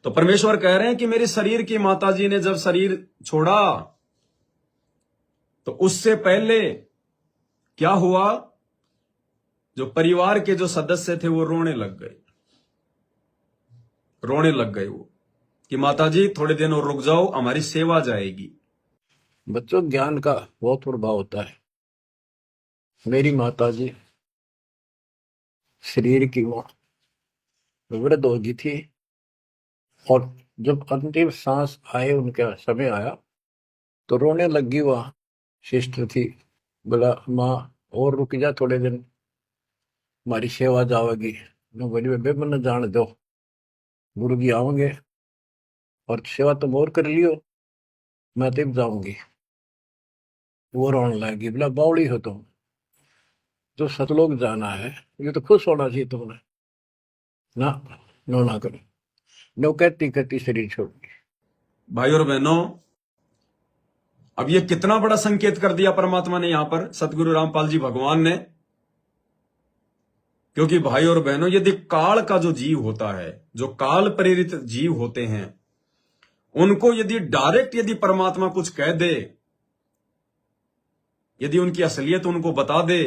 तो परमेश्वर कह रहे हैं कि मेरी शरीर की माताजी ने जब शरीर छोड़ा तो उससे पहले क्या हुआ, जो परिवार के जो सदस्य थे वो रोने लग गए वो कि माताजी थोड़े दिन और रुक जाओ, हमारी सेवा जाएगी। बच्चों, ज्ञान का बहुत प्रभाव होता है। मेरी माताजी शरीर की वो वृद्ध हो गई थी और जब अंतिम सांस आए, उनका समय आया तो रोने लगी। वह सिस्टर थी, बोला माँ और रुक जा थोड़े दिन, हमारी सेवा जाएगी। मैं बोली बेबे मन जान दो, गुरु जी आओगे और सेवा तुम और कर लियो, मैं तब जाऊंगी। वो रोने लगी, बोला बावड़ी हो तुम, जो सतलोक जाना है ये तो खुश होना चाहिए तुमने, ना नो ना करो। नो कहती कहती शरीर छोड़ दी। भाई और बहनों, अब ये कितना बड़ा संकेत कर दिया परमात्मा ने यहां पर, सतगुरु रामपाल जी भगवान ने। क्योंकि भाई और बहनों, यदि काल का जो जीव होता है, जो काल प्रेरित जीव होते हैं, उनको यदि डायरेक्ट यदि परमात्मा कुछ कह दे, यदि उनकी असलियत उनको बता दे,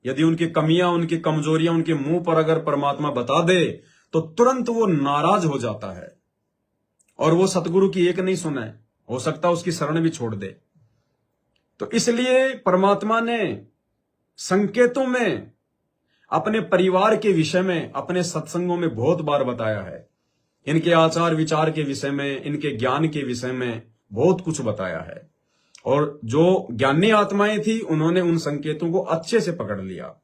यदि उनकी कमियां, उनकी कमजोरियां उनके मुंह पर अगर परमात्मा बता दे, तो तुरंत वो नाराज हो जाता है और वो सतगुरु की एक नहीं सुने, हो सकता उसकी शरण भी छोड़ दे। तो इसलिए परमात्मा ने संकेतों में अपने परिवार के विषय में अपने सत्संगों में बहुत बार बताया है। इनके आचार विचार के विषय में, इनके ज्ञान के विषय में बहुत कुछ बताया है। और जो ज्ञानी आत्माएं थी, उन्होंने उन संकेतों को अच्छे से पकड़ लिया।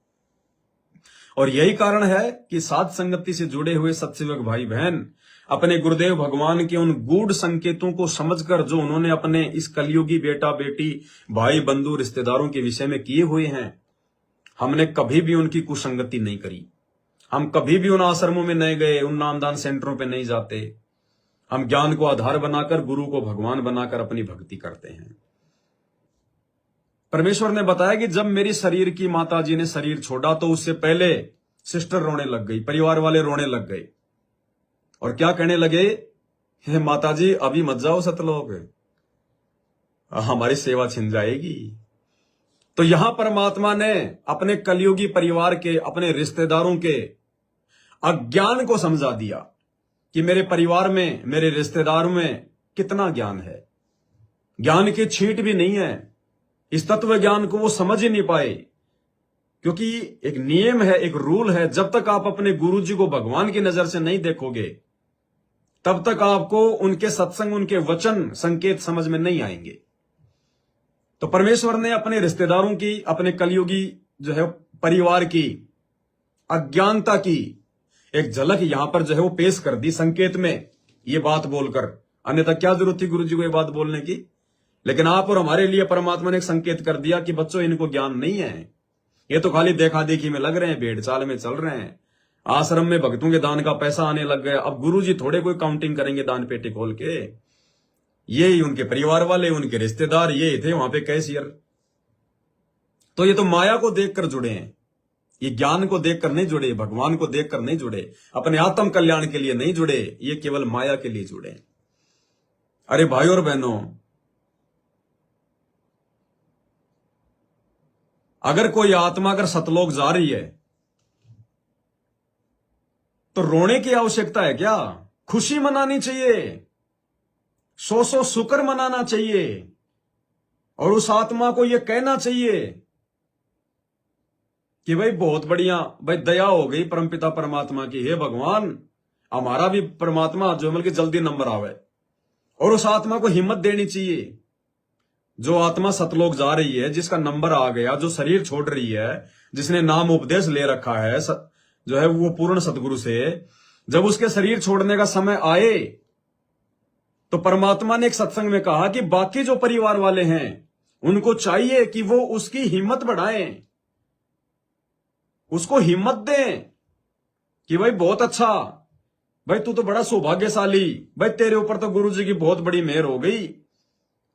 और यही कारण है कि साध संगति से जुड़े हुए सत्सेवक भाई बहन अपने गुरुदेव भगवान के उन गूढ़ संकेतों को समझकर जो उन्होंने अपने इस कलयुगी बेटा बेटी, भाई बंधु, रिश्तेदारों के विषय में किए हुए हैं, हमने कभी भी उनकी कुसंगति नहीं करी। हम कभी भी उन आश्रमों में नहीं गए, उन नामदान सेंटरों पे नहीं जाते। हम ज्ञान को आधार बनाकर, गुरु को भगवान बनाकर अपनी भक्ति करते हैं। परमेश्वर ने बताया कि जब मेरी शरीर की माताजी ने शरीर छोड़ा तो उससे पहले सिस्टर रोने लग गई, परिवार वाले रोने लग गए और क्या कहने लगे, हे माताजी अभी मत जाओ सतलोक, हमारी सेवा छिन जाएगी। तो यहां परमात्मा ने अपने कलयुगी परिवार के, अपने रिश्तेदारों के अज्ञान को समझा दिया कि मेरे परिवार में, मेरे रिश्तेदारों में कितना ज्ञान है। ज्ञान की छींट भी नहीं है। इस तत्व ज्ञान को वो समझ ही नहीं पाए, क्योंकि एक नियम है, एक रूल है, जब तक आप अपने गुरु जी को भगवान की नजर से नहीं देखोगे तब तक आपको उनके सत्संग, उनके वचन, संकेत समझ में नहीं आएंगे। तो परमेश्वर ने अपने रिश्तेदारों की, अपने कलयुगी जो है परिवार की अज्ञानता की एक झलक यहां पर जो है वो पेश कर दी संकेत में, ये बात बोलकर। अन्यथा क्या जरूरत थी गुरु जी को ये बात बोलने की। लेकिन आप और हमारे लिए परमात्मा ने एक संकेत कर दिया कि बच्चों, इनको ज्ञान नहीं है, ये तो खाली देखा देखी में लग रहे हैं, भेड़ चाल में चल रहे हैं। आश्रम में भक्तों के दान का पैसा आने लग गया। अब गुरु जी थोड़े कोई काउंटिंग करेंगे दान पेटी खोल के। ये ही उनके परिवार वाले, उनके रिश्तेदार, ये थे वहां पे कैशियर। तो ये तो माया को देखकर जुड़े हैं, ये ज्ञान को देखकर नहीं जुड़े, भगवान को देखकर नहीं जुड़े, अपने आत्म कल्याण के लिए नहीं जुड़े, ये केवल माया के लिए जुड़े। अरे भाई और बहनों, अगर कोई आत्मा अगर सतलोक जा रही है तो रोने की आवश्यकता है क्या? खुशी मनानी चाहिए, सौ शुक्र मनाना चाहिए और उस आत्मा को यह कहना चाहिए कि भाई बहुत बढ़िया, भाई दया हो गई परमपिता परमात्मा की, हे भगवान हमारा भी परमात्मा जो मिलकर जल्दी नंबर आवे। और उस आत्मा को हिम्मत देनी चाहिए। जो आत्मा सतलोक जा रही है, जिसका नंबर आ गया, जो शरीर छोड़ रही है, जिसने नाम उपदेश ले रखा है जो है वो पूर्ण सतगुरु से, जब उसके शरीर छोड़ने का समय आए तो परमात्मा ने एक सत्संग में कहा कि बाकी जो परिवार वाले हैं उनको चाहिए कि वो उसकी हिम्मत बढ़ाएं, उसको हिम्मत दें कि भाई बहुत अच्छा, भाई तू तो बड़ा सौभाग्यशाली, भाई तेरे ऊपर तो गुरु जी की बहुत बड़ी मेहर हो गई।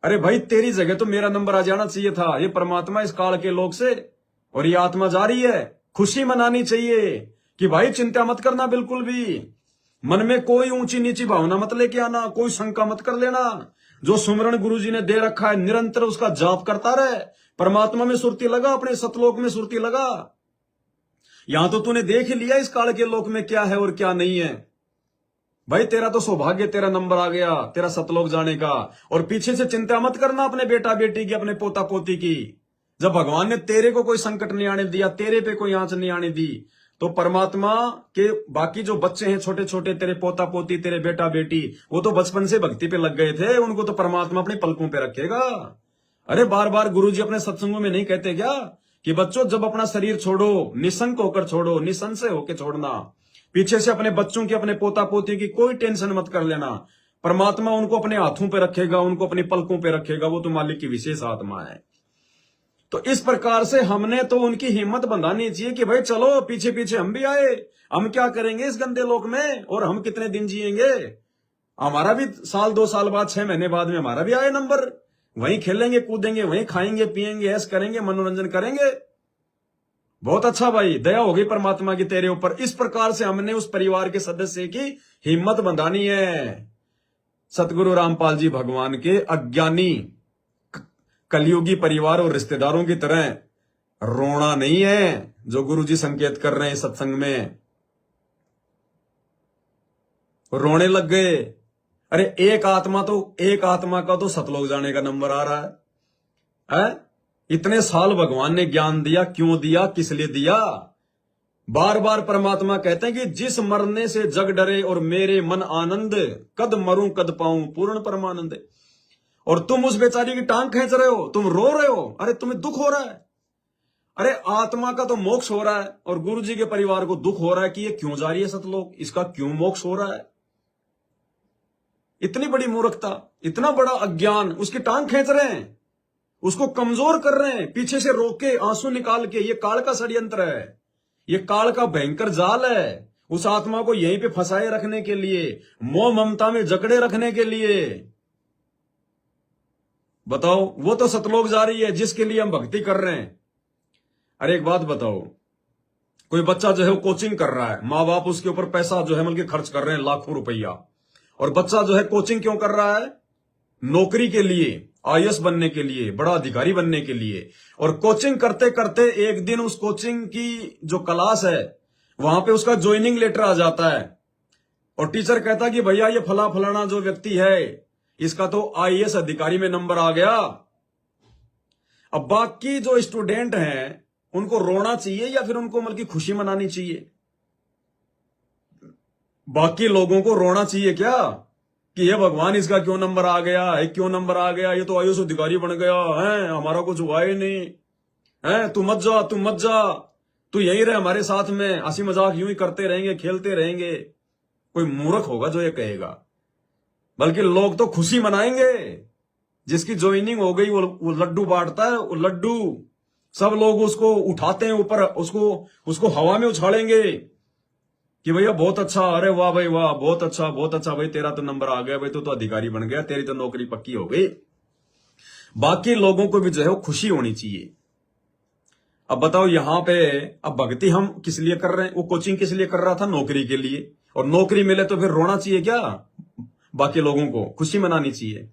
अरे भाई तेरी जगह तो मेरा नंबर आ जाना चाहिए था। ये परमात्मा इस काल के लोग से, और ये आत्मा जा रही है, खुशी मनानी चाहिए कि भाई चिंता मत करना बिल्कुल भी, मन में कोई ऊंची नीची भावना मत लेके आना, कोई शंका मत कर लेना। जो सुमरण गुरुजी ने दे रखा है निरंतर उसका जाप करता रहे, परमात्मा में सुरती लगा, अपने सतलोक में सुरती लगा। यहां तो तूने देख ही लिया इस काल के लोक में क्या है और क्या नहीं है। भाई तेरा तो सौभाग्य, तेरा नंबर आ गया तेरा सतलोक जाने का। और पीछे से चिंता मत करना अपने बेटा बेटी की, अपने पोता पोती की। जब भगवान ने तेरे को कोई संकट नहीं आने दिया, तेरे पे कोई आंच नहीं आने दी, तो परमात्मा के बाकी जो बच्चे हैं छोटे छोटे, तेरे पोता पोती, तेरे बेटा बेटी, वो तो बचपन से भक्ति पे लग गए थे, उनको तो परमात्मा अपनी पलकों पे रखेगा। अरे बार बार गुरुजी अपने सत्संगों में नहीं कहते क्या कि बच्चों जब अपना शरीर छोड़ो, निशंक होकर छोड़ो, निसंशय होकर छोड़ना। पीछे से अपने बच्चों की, अपने पोता पोती की कोई टेंशन मत कर लेना। परमात्मा उनको अपने हाथों पे रखेगा, उनको अपनी पलकों पे रखेगा, वो तो मालिक की विशेष आत्मा है। तो इस प्रकार से हमने तो उनकी हिम्मत बंधानी चाहिए कि भाई चलो पीछे पीछे हम भी आए, हम क्या करेंगे इस गंदे लोक में, और हम कितने दिन जिएंगे। हमारा भी साल 2 साल बाद 6 महीने बाद में हमारा भी आए नंबर, वहीं खेलेंगे कूदेंगे, वहीं खाएंगे पिएंगे, ऐश करेंगे, मनोरंजन करेंगे। बहुत अच्छा भाई, दया हो गई परमात्मा की तेरे ऊपर। इस प्रकार से हमने उस परिवार के सदस्य की हिम्मत बंधानी है। सतगुरु रामपाल जी भगवान के अज्ञानी कलयुगी परिवार और रिश्तेदारों की तरह रोना नहीं है, जो गुरुजी संकेत कर रहे हैं सत्संग में। रोने लग गए। अरे एक आत्मा का तो सतलोक जाने का नंबर आ रहा है? इतने साल भगवान ने ज्ञान दिया, क्यों दिया, किस लिए दिया? बार बार परमात्मा कहते हैं कि जिस मरने से जग डरे और मेरे मन आनंद, कद मरूं कद पाऊं पूर्ण परमानंद। और तुम उस बेचारी की टांग खींच रहे हो, तुम रो रहे हो, अरे तुम्हें दुख हो रहा है। अरे आत्मा का तो मोक्ष हो रहा है और गुरुजी के परिवार को दुख हो रहा है कि ये क्यों जा रही है सतलोक, इसका क्यों मोक्ष हो रहा है। इतनी बड़ी मूर्खता, इतना बड़ा अज्ञान, उसकी टांग खींच रहे हैं, उसको कमजोर कर रहे हैं, पीछे से रोके आंसू निकाल के। ये काल का षड्यंत्र है, ये काल का भयंकर जाल है, उस आत्मा को यहीं पे फंसाए रखने के लिए, मोह ममता में जकड़े रखने के लिए। बताओ, वो तो सतलोक जा रही है जिसके लिए हम भक्ति कर रहे हैं। अरे एक बात बताओ, कोई बच्चा जो है वो कोचिंग कर रहा है, माँ बाप उसके ऊपर पैसा जो है बल्कि खर्च कर रहे हैं लाखों रुपया, और बच्चा जो है कोचिंग क्यों कर रहा है? नौकरी के लिए, आईएएस बनने के लिए, बड़ा अधिकारी बनने के लिए। और कोचिंग करते करते एक दिन उस कोचिंग की जो क्लास है वहां पे उसका ज्वाइनिंग लेटर आ जाता है, और टीचर कहता कि भैया ये फलाना जो व्यक्ति है इसका तो आईएएस अधिकारी में नंबर आ गया। अब बाकी जो स्टूडेंट हैं उनको रोना चाहिए या फिर उनको बल्कि खुशी मनानी चाहिए? बाकी लोगों को रोना चाहिए क्या कि ये भगवान इसका क्यों नंबर आ गया है, क्यों नंबर आ गया, ये तो आईएएस अधिकारी बन गया है, हमारा कुछ हुआ ही नहीं है, तू मत जा, तू यहीं रहे हमारे साथ में, हंसी मजाक यूं ही करते रहेंगे, खेलते रहेंगे। कोई मूर्ख होगा जो ये कहेगा। बल्कि लोग तो खुशी मनाएंगे, जिसकी ज्वाइनिंग हो गई वो लड्डू बांटता है, वो लड्डू सब लोग उसको उठाते हैं ऊपर, उसको हवा में उछालेंगे कि भैया बहुत अच्छा, अरे वाह भाई वाह, बहुत अच्छा भाई, तेरा तो नंबर आ गया भाई, तो अधिकारी बन गया, तेरी तो नौकरी पक्की हो गई। बाकी लोगों को भी जो है वो खुशी होनी चाहिए। अब बताओ यहां पे, अब भक्ति हम किस लिए कर रहे हैं? वो कोचिंग किस लिए कर रहा था? नौकरी के लिए। और नौकरी मिले तो फिर रोना चाहिए क्या? बाकी लोगों को खुशी मनानी चाहिए।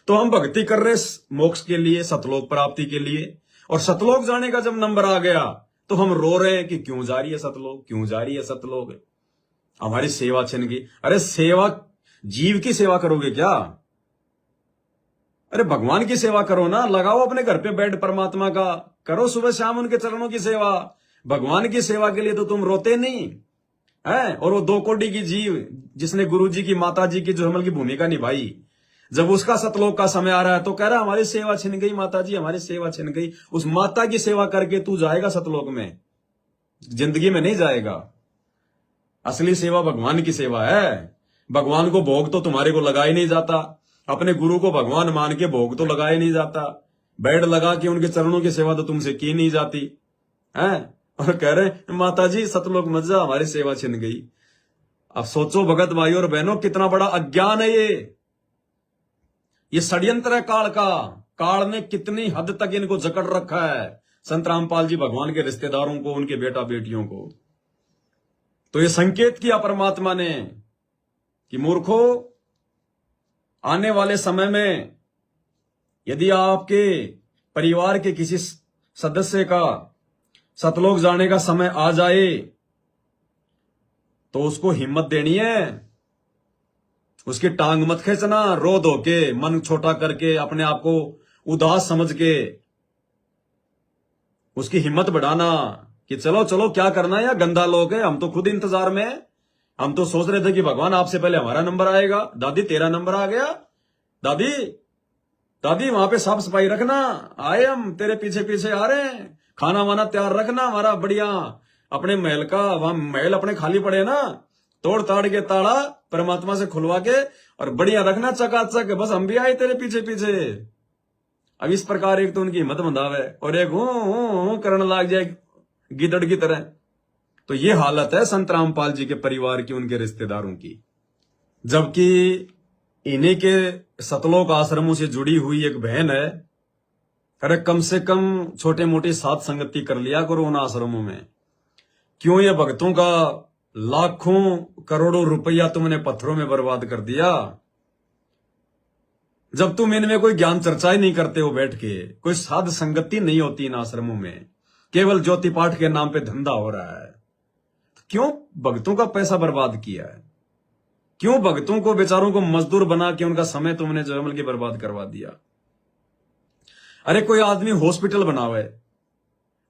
तो हम भक्ति कर रहे मोक्ष के लिए, सतलोक प्राप्ति के लिए, और सतलोक जाने का जब नंबर आ गया तो हम रो रहे हैं कि क्यों जा रही है सतलोक, क्यों जा रही है सतलोक, हमारी सेवा छिन गई। अरे सेवा, जीव की सेवा करोगे क्या? अरे भगवान की सेवा करो ना, लगाओ अपने घर पे बेड परमात्मा का, करो सुबह शाम उनके चरणों की सेवा। भगवान की सेवा के लिए तो तुम रोते नहीं है। और वो 2 कोटि की जीव जिसने गुरुजी की, माता जी की जो हमल की भूमिका निभाई, जब उसका सतलोक का समय आ रहा है तो कह रहा हमारी सेवा छिन गई माता जी, हमारी सेवा छिन गई। उस माता की सेवा करके तू जाएगा सतलोक में, जिंदगी में नहीं जाएगा। असली सेवा भगवान की सेवा है। भगवान को भोग तो तुम्हारे को लगा ही नहीं जाता, अपने गुरु को भगवान मान के भोग तो लगाया नहीं जाता, बेड लगा के उनके चरणों की सेवा तो तुमसे की नहीं जाती है। और कह रहे माता जी सतलोक मत जा, हमारी सेवा छिन गई। अब सोचो भगत भाई और बहनों, कितना बड़ा अज्ञान है ये षड्यंत्र है काल का। काल ने कितनी हद तक इनको जकड़ रखा है, संत रामपाल जी भगवान के रिश्तेदारों को, उनके बेटा बेटियों को। तो ये संकेत किया परमात्मा ने कि मूर्खों, आने वाले समय में यदि आपके परिवार के किसी सदस्य का सतलोक जाने का समय आ जाए तो उसको हिम्मत देनी है, उसकी टांग मत खींचना, रो धो के, मन छोटा करके, अपने आप को उदास समझ के उसकी हिम्मत बढ़ाना कि चलो चलो क्या करना है, या गंदा लोग है, हम तो खुद इंतजार में हैं। हम तो सोच रहे थे कि भगवान आपसे पहले हमारा नंबर आएगा। दादी तेरा नंबर आ गया, दादी दादी वहां पे साफ सफाई रखना, आए हम तेरे पीछे पीछे आ रहे हैं, खाना वाना तैयार रखना हमारा बढ़िया, अपने महल का, वहां महल अपने खाली पड़े ना, तोड़ ताड़ के ताड़ा परमात्मा से खुलवा के और बढ़िया रखना चकाचक, बस हम भी आए तेरे पीछे पीछे। अब इस प्रकार एक तो उनकी हिम्मत बंधावे और एक हूं करने लग जाए गिदड़ की तरह। तो ये हालत है संत रामपाल जी के परिवार की, उनके रिश्तेदारों की। जबकि इन्हीं के सतलोक आश्रमों से जुड़ी हुई एक बहन है। अरे कम से कम छोटे मोटे साथ संगति कर लिया करो उन आश्रमों में। क्यों ये भक्तों का लाखों करोड़ों रुपया तुमने पत्थरों में बर्बाद कर दिया, जब तुम इनमें कोई ज्ञान चर्चा ही नहीं करते हो बैठ के, कोई साध संगति नहीं होती इन आश्रमों में, केवल ज्योति पाठ के नाम पे धंधा हो रहा है। क्यों भक्तों का पैसा बर्बाद किया है? क्यों भक्तों को, बेचारों को मजदूर बना के उनका समय तुमने जो है बर्बाद करवा दिया? अरे कोई आदमी हॉस्पिटल बनावे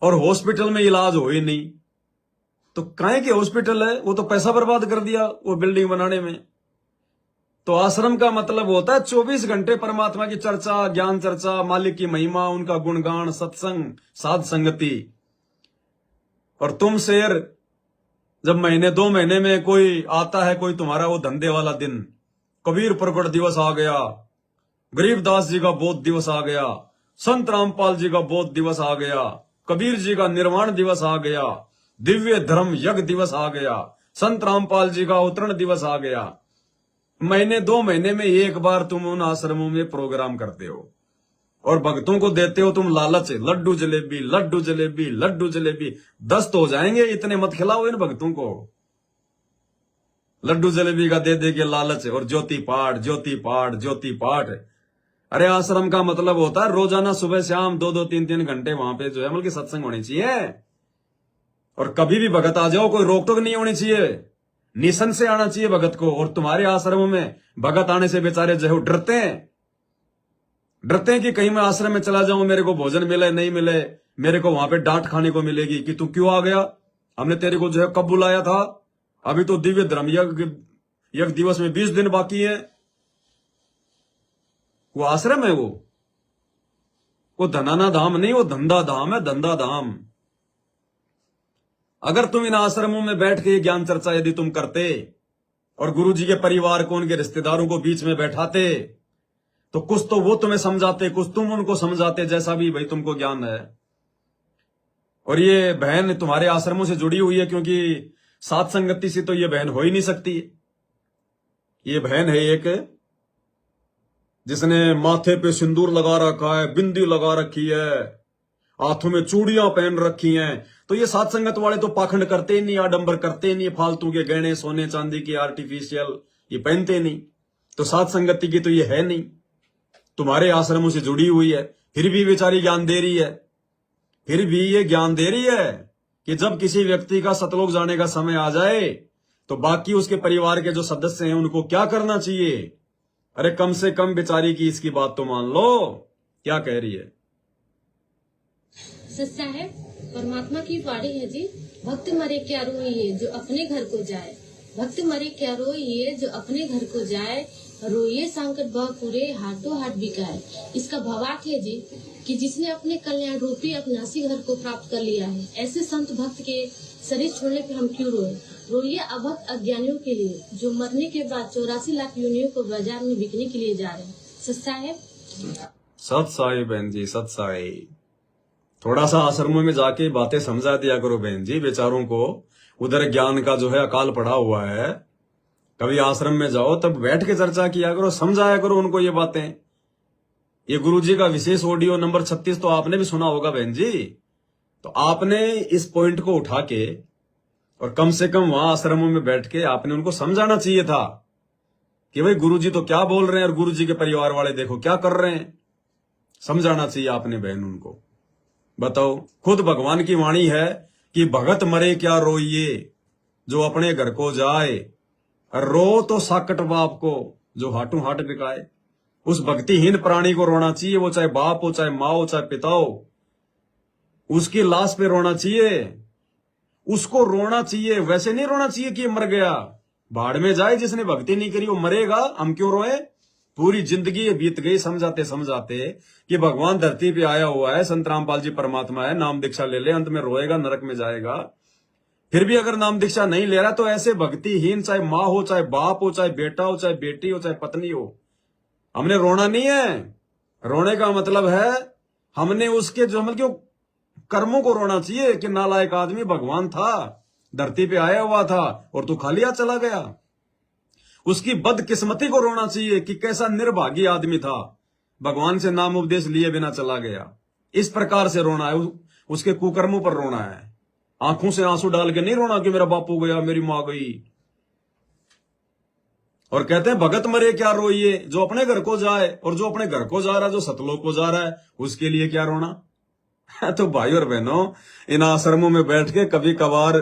और हॉस्पिटल में इलाज हो ही नहीं, तो काहे के हॉस्पिटल है? वो तो पैसा बर्बाद कर दिया वो बिल्डिंग बनाने में। तो आश्रम का मतलब होता है 24 घंटे परमात्मा की चर्चा, ज्ञान चर्चा, मालिक की महिमा, उनका गुणगान, सत्संग, साध संगति। और तुम शेर, जब महीने 2 महीने में कोई आता है, कोई तुम्हारा वो धंधे वाला दिन, कबीर प्रकट दिवस आ गया, गरीबदास जी का बोध दिवस आ गया, संत रामपाल जी का बोध दिवस आ गया, कबीर जी का निर्वाण दिवस आ गया, दिव्य धर्म यज्ञ दिवस आ गया, संत रामपाल जी का अवतरण दिवस आ गया। महीने 2 महीने में एक बार तुम उन आश्रमों में प्रोग्राम करते हो और भक्तों को देते हो तुम लालच, लड्डू जलेबी, लड्डू जलेबी, लड्डू जलेबी। 10 तो हो जाएंगे, इतने मत खिलाओ इन भक्तों को। लड्डू जलेबी का दे के लालच, और ज्योति पाठ, ज्योति पाठ, ज्योति पाठ। अरे आश्रम का मतलब होता है रोजाना सुबह शाम 2-2, 3-3 घंटे वहां पे जो है बल्कि सत्संग होनी चाहिए। और कभी भी भगत आ जाओ, कोई रोक टोक नहीं होनी चाहिए, निशन से आना चाहिए भगत को। और तुम्हारे आश्रमों में भगत आने से बेचारे जो है डरते हैं कि कहीं मैं आश्रम में चला जाऊं, मेरे को भोजन मिले नहीं मिले, मेरे को वहां पे डांट खाने को मिलेगी कि तू क्यों आ गया, हमने तेरे को जो है कब बुलाया था, अभी तो दिव्य धर्म यज्ञ दिवस में 20 दिन बाकी है। वो आश्रम है, वो धनाना धाम नहीं, वो धंधा धाम है, धंधा धाम। अगर तुम इन आश्रमों में बैठ के ज्ञान चर्चा यदि तुम करते और गुरु जी के परिवार को, उनके रिश्तेदारों को बीच में बैठाते, तो कुछ तो वो तुम्हें समझाते, कुछ तुम उनको समझाते, जैसा भी भाई तुमको ज्ञान है। और ये बहन तुम्हारे आश्रमों से जुड़ी हुई है, क्योंकि साथ संगति से तो ये बहन हो ही नहीं सकती। ये बहन है एक जिसने माथे पे सिंदूर लगा रखा है, बिंदी लगा रखी है, हाथों में चूड़ियां पहन रखी हैं। तो ये साथ संगत वाले तो पाखंड करते ही नहीं, आडंबर करते ही नहीं, फालतू के गहने सोने चांदी की आर्टिफिशियल ये पहनते नहीं। तो साथ संगति की तो ये है नहीं, तुम्हारे आश्रमों से जुड़ी हुई है, फिर भी बेचारी ज्ञान दे रही है। फिर भी ये ज्ञान दे रही है कि जब किसी व्यक्ति का सतलोक जाने का समय आ जाए तो बाकी उसके परिवार के जो सदस्य हैं उनको क्या करना चाहिए। अरे कम से कम बेचारी की इसकी बात तो मान लो, क्या कह रही है। सच्चा है, परमात्मा की वाणी है जी। भक्त मरे क्या रोइए जो अपने घर को जाए, भक्त मरे क्या रोइए जो अपने घर को जाए, रोइए संकट बह पूरे हाथों हाथ बिकाए। इसका भावार्थ है जी कि जिसने अपने कल्याण रूपी अविनाशी घर को प्राप्त कर लिया है, ऐसे संत भक्त के शरीर छोड़ने पे हम क्यों रोए। रोइए अभक्त अज्ञानियों के लिए जो मरने के बाद 84 लाख योनियों को बाजार में बिकने के लिए जा रहे हैं। सच्चा है, सत साई बहन जी, सत साई। थोड़ा सा आश्रमों में जाके बातें समझा दिया करो बहन जी, बेचारों को उधर ज्ञान का जो है अकाल पड़ा हुआ है। कभी आश्रम में जाओ तब बैठ के चर्चा किया करो, समझाया करो उनको ये बातें। ये गुरुजी का विशेष ऑडियो नंबर 36 तो आपने भी सुना होगा बहन जी। तो आपने इस पॉइंट को उठा के और कम से कम वहां आश्रमों में बैठ के आपने उनको समझाना चाहिए था कि भाई गुरुजी तो क्या बोल रहे हैं और गुरुजी के परिवार वाले देखो क्या कर रहे हैं। समझाना चाहिए आपने बहन उनको। बताओ, खुद भगवान की वाणी है कि भगत मरे क्या रोइए जो अपने घर को जाए, रो तो साकट बाप को जो हाटू हाट बिकाए। उस भक्तिहीन प्राणी को रोना चाहिए, वो चाहे बाप हो, चाहे माँ हो, चाहे पिता हो, उसकी लाश पे रोना चाहिए, उसको रोना चाहिए। वैसे नहीं रोना चाहिए कि ये मर गया, भाड़ में जाए, जिसने भक्ति नहीं करी वो मरेगा, हम क्यों रोए। पूरी जिंदगी बीत गई समझाते समझाते कि भगवान धरती पे आया हुआ है, संत रामपाल जी परमात्मा है, नाम दीक्षा ले ले, अंत में रोएगा, नरक में जाएगा। फिर भी अगर नाम दीक्षा नहीं ले रहा तो ऐसे भक्तिहीन, चाहे माँ हो, चाहे बाप हो, चाहे बेटा हो, चाहे बेटी हो, चाहे पत्नी हो, हमने रोना नहीं है। रोने का मतलब है हमने उसके जो मतलब कर्मों को रोना चाहिए कि नालायक आदमी भगवान था, धरती पे आया हुआ था और तू खाली हाथ चला गया। उसकी बदकिस्मती को रोना चाहिए कि कैसा निर्भागी आदमी था, भगवान से नाम उपदेश लिए बिना चला गया। इस प्रकार से रोना है, उसके कुकर्मों पर रोना है। आंखों से आंसू डाल के नहीं रोना कि मेरा बापू गया, मेरी मां गई। और कहते हैं भगत मरे क्या रोइए जो अपने घर को जाए, और जो अपने घर को जा रहा है, जो सतलोक को जा रहा है, उसके लिए क्या रोना। तो भाई और बहनों, इन आश्रमों में बैठ के कभी कभार,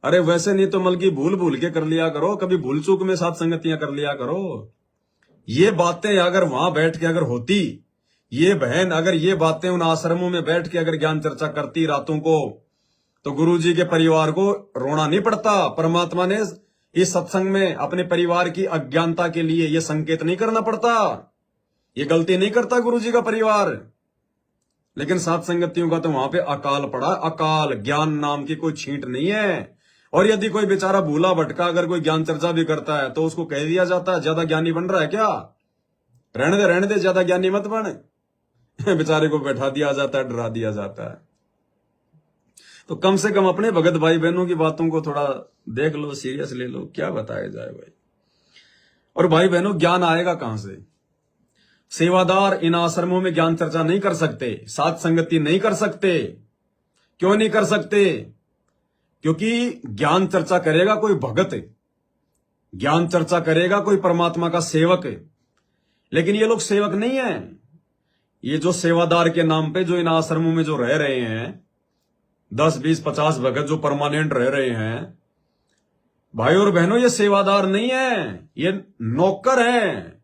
अरे वैसे नहीं तो मतलब भूल भूल के कर लिया करो, कभी भूल चूक में साथ संगतियां कर लिया करो। ये बातें अगर वहां बैठ के अगर होती, ये बहन अगर ये बातें उन आश्रमों में बैठ के अगर ज्ञान चर्चा करती रातों को, तो गुरुजी के परिवार को रोना नहीं पड़ता। परमात्मा ने इस सत्संग में अपने परिवार की अज्ञानता के लिए यह संकेत नहीं करना पड़ता। ये गलती नहीं करता गुरुजी का परिवार। लेकिन सात संगतियों का तो वहां पे अकाल पड़ा, अकाल, ज्ञान नाम की कोई छींट नहीं है। और यदि कोई बेचारा भूला भटका अगर कोई ज्ञान चर्चा भी करता है तो उसको कह दिया जाता है ज्यादा ज्ञानी बन रहा है क्या, रहने दे, ज्यादा ज्ञानी मत बन। बेचारे को बैठा दिया जाता है, डरा दिया जाता है। तो कम से कम अपने भगत भाई बहनों की बातों को थोड़ा देख लो, सीरियस ले लो, क्या बताया जाए भाई। और भाई बहनों, ज्ञान आएगा कहां से। सेवादार इन आश्रमों में ज्ञान चर्चा नहीं कर सकते, साथ संगति नहीं कर सकते। क्यों नहीं कर सकते? क्योंकि ज्ञान चर्चा करेगा कोई भगत, ज्ञान चर्चा करेगा कोई परमात्मा का सेवक। लेकिन ये लोग सेवक नहीं है। ये जो सेवादार के नाम पे जो इन आश्रमों में जो रह रहे हैं, 10, 20, 50 भगत जो परमानेंट रह रहे हैं, भाई और बहनों, ये सेवादार नहीं है, ये नौकर हैं।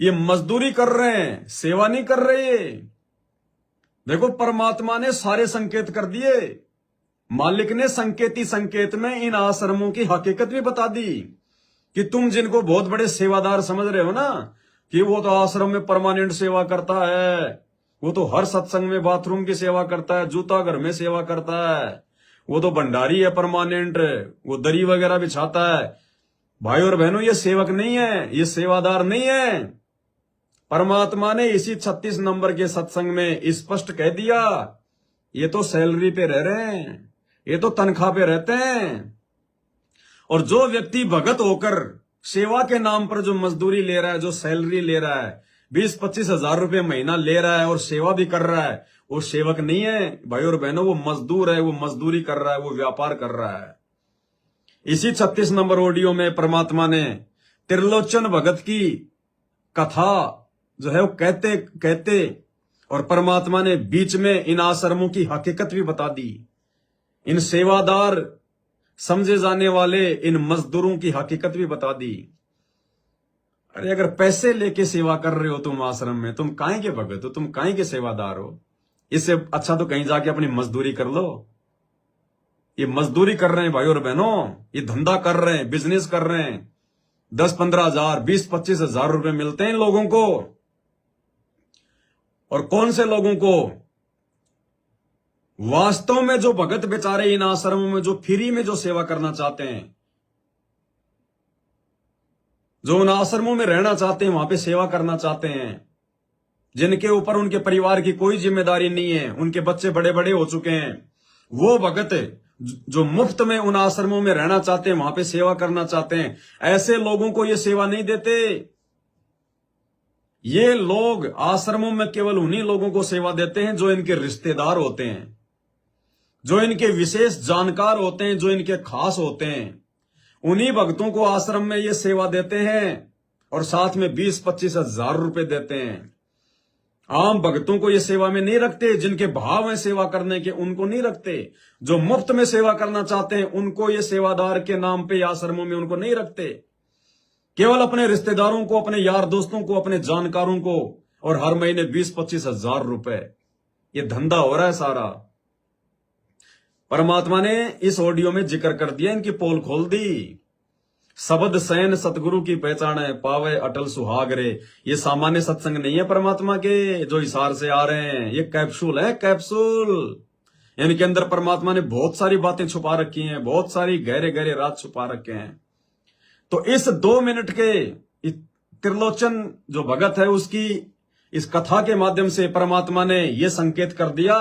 ये मजदूरी कर रहे हैं, सेवा नहीं कर रहे। देखो, परमात्मा ने सारे संकेत कर दिए। मालिक ने संकेती संकेत में इन आश्रमों की हकीकत भी बता दी कि तुम जिनको बहुत बड़े सेवादार समझ रहे हो ना, कि वो तो आश्रम में परमानेंट सेवा करता है, वो तो हर सत्संग में बाथरूम की सेवा करता है, जूता घर में सेवा करता है, वो तो भंडारी है परमानेंट, वो दरी वगैरह बिछाता है। भाई और बहनों, ये सेवक नहीं है, ये सेवादार नहीं है। परमात्मा ने इसी 36 नंबर के सत्संग में स्पष्ट कह दिया, ये तो सैलरी पे रह रहे हैं, ये तो तनख्वाह पे रहते हैं। और जो व्यक्ति भगत होकर सेवा के नाम पर जो मजदूरी ले रहा है, जो सैलरी ले रहा है, 20-25 हजार रुपए महीना ले रहा है और सेवा भी कर रहा है, वो सेवक नहीं है भाई और बहनों, वो मजदूर है, वो मजदूरी कर रहा है, वो व्यापार कर रहा है। इसी 36 नंबर ऑडियो में परमात्मा ने त्रिलोचन भगत की कथा जो है वो कहते कहते और परमात्मा ने बीच में इन आश्रमों की हकीकत भी बता दी। इन सेवादार समझे जाने वाले इन मजदूरों की हकीकत भी बता दी। अरे अगर पैसे लेके सेवा कर रहे हो तुम आश्रम में, तुम काहे के भगत हो, तुम काहे के सेवादार हो? इससे अच्छा तो कहीं जाके अपनी मजदूरी कर लो। ये मजदूरी कर रहे हैं भाई और बहनों, ये धंधा कर रहे हैं, बिजनेस कर रहे हैं। 10-15 हजार, 20-25 हजार रुपए मिलते हैं इन लोगों को। और कौन से लोगों को? वास्तव में जो भगत बेचारे इन आश्रमों में जो फ्री में जो सेवा करना चाहते हैं, जो उन आश्रमों में रहना चाहते हैं, वहां पे सेवा करना चाहते हैं, जिनके ऊपर उनके परिवार की कोई जिम्मेदारी नहीं है, उनके बच्चे बड़े बड़े हो चुके हैं, वो भगत जो मुफ्त में उन आश्रमों में रहना चाहते हैं, वहां पे सेवा करना चाहते हैं, ऐसे लोगों को ये सेवा नहीं देते। ये लोग आश्रमों में केवल उन्हीं लोगों को सेवा देते हैं जो इनके रिश्तेदार होते हैं, जो इनके विशेष जानकार होते हैं, जो इनके खास होते हैं। उन्हीं भक्तों को आश्रम में ये सेवा देते हैं और साथ में 20-25 हजार रुपए देते हैं। आम भक्तों को ये सेवा में नहीं रखते, जिनके भाव हैं सेवा करने के उनको नहीं रखते। जो मुफ्त में सेवा करना चाहते हैं उनको ये सेवादार के नाम पे आश्रमों में उनको नहीं रखते। केवल अपने रिश्तेदारों को, अपने यार दोस्तों को, अपने जानकारों को, और हर महीने 20-25 हजार रुपए, ये धंधा हो रहा है सारा। परमात्मा ने इस ऑडियो में जिक्र कर दिया, इनकी पोल खोल दी। शब्द सैन सतगुरु की पहचान है, पावे अटल सुहाग रे। ये सामान्य सत्संग नहीं है परमात्मा के जो इशार से आ रहे हैं, ये कैप्सूल है, कैप्सूल। इनके अंदर परमात्मा ने बहुत सारी बातें छुपा रखी हैं, बहुत सारी गहरे गहरे राज छुपा रखे हैं। तो इस 2 मिनट के त्रिलोचन जो भगत है, उसकी इस कथा के माध्यम से परमात्मा ने यह संकेत कर दिया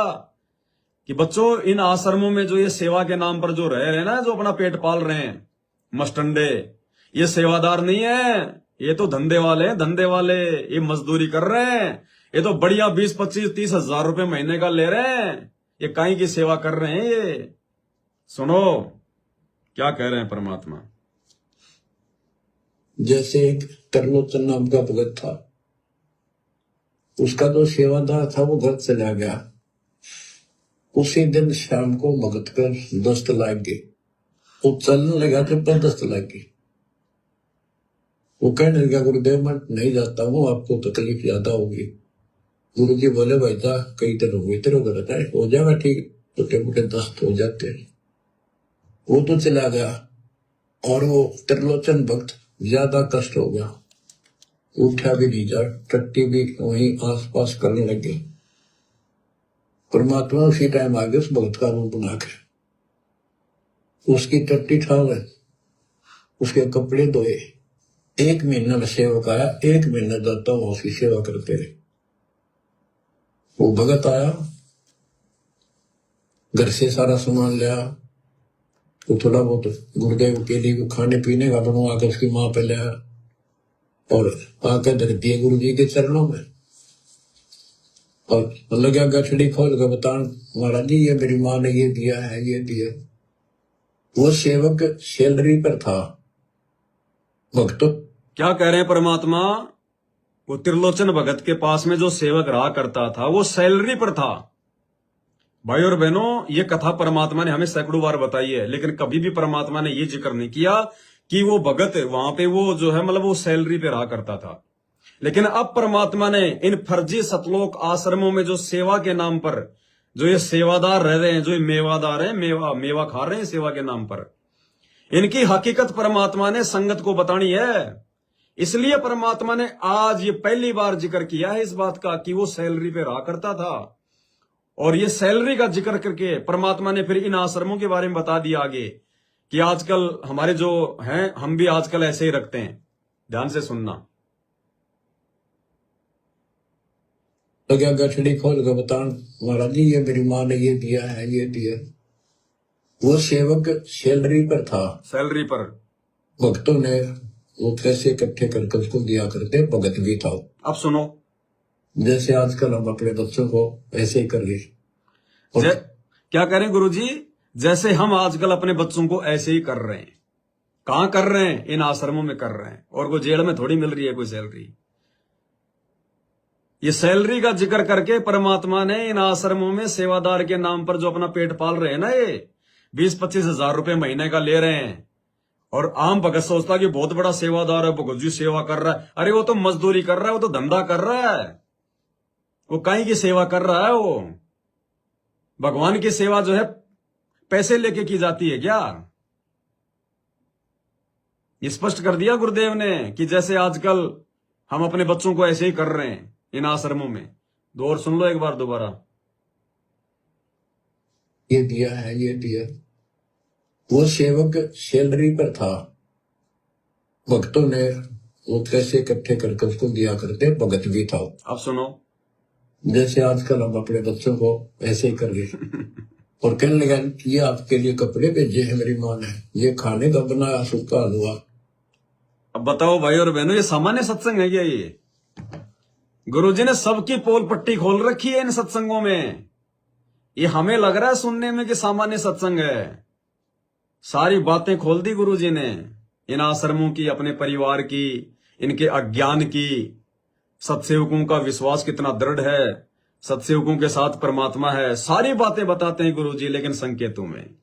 कि बच्चों, इन आश्रमों में जो ये सेवा के नाम पर जो रह रहे हैं ना, जो अपना पेट पाल रहे हैं मस्टंडे, ये सेवादार नहीं है, ये तो धंधे वाले हैं, धंधे वाले। ये मजदूरी कर रहे हैं, ये तो बढ़िया 20-25-30 हजार रुपए महीने का ले रहे हैं। ये काई की सेवा कर रहे हैं ये। सुनो क्या कह रहे हैं परमात्मा। जैसे एक त्रिलोचन नाम का भगत था, उसका जो सेवादार था वो घर चला गया। उसी दिन शाम को भगत पर दस्त लग गई। वो चलने लगा जब पर दस्त लग गई। वो कहने लगा, गुरुदेव मैं नहीं जाता हूँ, आपको तकलीफ ज्यादा होगी। गुरु जी बोले, भाई जा, कई तरह हुई तेरे गलत है, हो जाएगा ठीक, छोटे मोटे दस्त हो जाते हैं। वो तो चला गया और वो त्रिलोचन भक्त ज्यादा कष्ट हो गया, उठा भी नहीं जा, टट्टी भी वहीं आसपास करने लगे। परमात्मा उसी टाइम आगे उस भक्त का रूप बना के उसकी टट्टी ठावे, उसके कपड़े धोए। 1 महीना में सेवक आया, 1 महीना जाता हूँ उसकी सेवा करते रहे। वो भगत आया, घर से सारा सामान लिया, तो थोड़ा बहुत गुरुदेव के लिए खाने पीने का बनो आकर उसकी माँ पे लिया और आकर धर दिए गुरु जी के चरणों में। और लगा गठड़ी खोल कर बतान, महाराज जी ये मेरी माँ ने ये दिया है, ये दिया। वो सेवक सैलरी पर था। भक्त क्या कह रहे हैं परमात्मा, वो त्रिलोचन भगत के पास में जो सेवक रहा करता था वो सैलरी पर था। भाई और बहनों, ये कथा परमात्मा ने हमें सैकड़ों बार बताई है, लेकिन कभी भी परमात्मा ने ये जिक्र नहीं किया कि वो भगत वहां पे वो जो है मतलब वो सैलरी पे रहा करता था। लेकिन अब परमात्मा ने इन फर्जी सतलोक आश्रमों में जो सेवा के नाम पर जो ये सेवादार रह रहे हैं, जो ये मेवादार हैं, मेवा खा रहे हैं सेवा के नाम पर, इनकी हकीकत परमात्मा ने संगत को बतानी है। इसलिए परमात्मा ने आज ये पहली बार जिक्र किया है इस बात का कि वो सैलरी पे रहा करता था। और ये सैलरी का जिक्र करके परमात्मा ने फिर इन आश्रमों के बारे में बता दिया आगे कि आजकल हमारे जो हैं, हम भी आजकल ऐसे ही रखते हैं। ध्यान से सुनना। लगा गठड़ी खोल कर बतान, महाराज जी ये मेरी माँ ने ये दिया है, ये दिया। वो सेवक सैलरी पर था, सैलरी पर। भक्तों ने वो पैसे इकट्ठे करके उसको दिया करते, भगत भी था। अब सुनो, जैसे आजकल हम अपने बच्चों को ऐसे ही कर रहे। क्या करें गुरुजी, जैसे हम आजकल अपने बच्चों को ऐसे ही कर रहे हैं। कहां कर रहे हैं? इन आश्रमों में कर रहे हैं। और वो जेल में थोड़ी मिल रही है कोई सैलरी। ये सैलरी का जिक्र करके परमात्मा ने इन आश्रमों में सेवादार के नाम पर जो अपना पेट पाल रहे हैं ना, ये 20-25 हजार रुपए महीने का ले रहे हैं। और आम भगत सोचता कि बहुत बड़ा सेवादार है, भगत जी सेवा कर रहा है। अरे वो तो मजदूरी कर रहा है, वो तो धंधा कर रहा है, वो कहीं की सेवा कर रहा है। वो भगवान की सेवा जो है पैसे लेके की जाती है क्या? ये स्पष्ट कर दिया गुरुदेव ने कि जैसे आजकल हम अपने बच्चों को ऐसे ही कर रहे हैं इन आश्रमों में। दो और सुन लो एक बार दोबारा। ये दिया है, ये दिया। वो सेवक सैलरी पर था, भक्तों ने वो पैसे इकट्ठे करके उसको दिया करते, भगत भी था। अब सुनो, जैसे आजकल हम अपने बच्चों को ऐसे ही कर रहे। और कहने लगा ये आपके लिए कपड़े भेजे हैं मेरी माँ ने, ये खाने का बनाया सूखा हलवा। अब बताओ भाई और बहनों, ये सामान्य सत्संग है क्या? ये गुरुजी ने सबकी पोल पट्टी खोल रखी है इन सत्संगों में। ये हमें लग रहा है सुनने में कि सामान्य सत्संग है। सारी बातें खोल दी गुरुजी ने, इन आश्रमों की, अपने परिवार की, इनके अज्ञान की। सत्सेवकों का विश्वास कितना दृढ़ है, सत्सेवकों के साथ परमात्मा है, सारी बातें बताते हैं गुरुजी, लेकिन संकेतों में।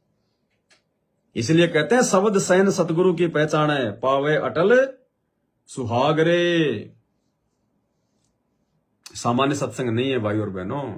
इसलिए कहते हैं शब्द सैन सतगुरु की पहचान है, पावे अटल सुहाग रे। सामान्य सत्संग नहीं है भाई और बहनों।